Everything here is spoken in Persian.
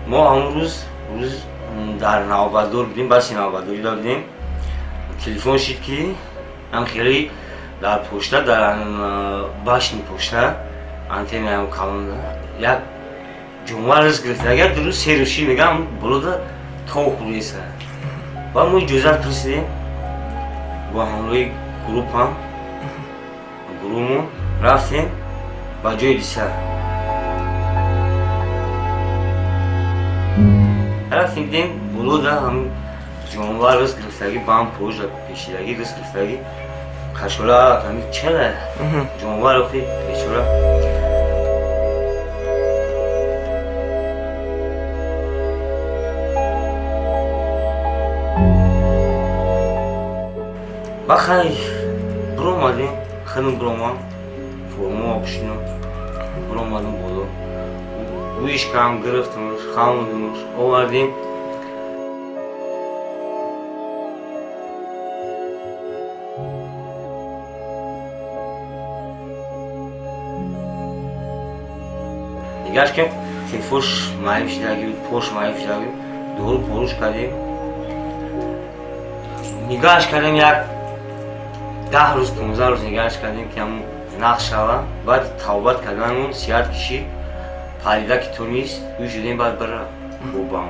ما همون روز در نوبادور بودیم، بس نوبادوری دادیم. تلفن شد که هم خیلی در پشته در باشنی پشته انتن هم کامل یک جمعه رس گرفت. اگر درست سیروشی میگم بلوده تا خوریسه و ما اجازت رسیدیم با همراهی گروهمون رفتیم با جای دیسه رفتیم دیم بلوده هم جمعه رس گرفتگی با هم پوش پیشیدگی رس گرفتگی کشولا همی چله جمعه رفتی پیشولا بخیر برو اومدیم خیلی برو اومد فرما آپشنیم برو اومدیم بودو بویش کم گرفتمش خامدیمش آوردیم نگاش کم تلفوش ماییم شدگی پوش ماییم شدگی دور پروش کردیم نگاش کردیم یک 10 روز 15 روز نگاش کردیم که همون نقش شوه بعد توبت کردن اون سیاد کشید پریده که تو نیست روی شدیم بعد بره خوبم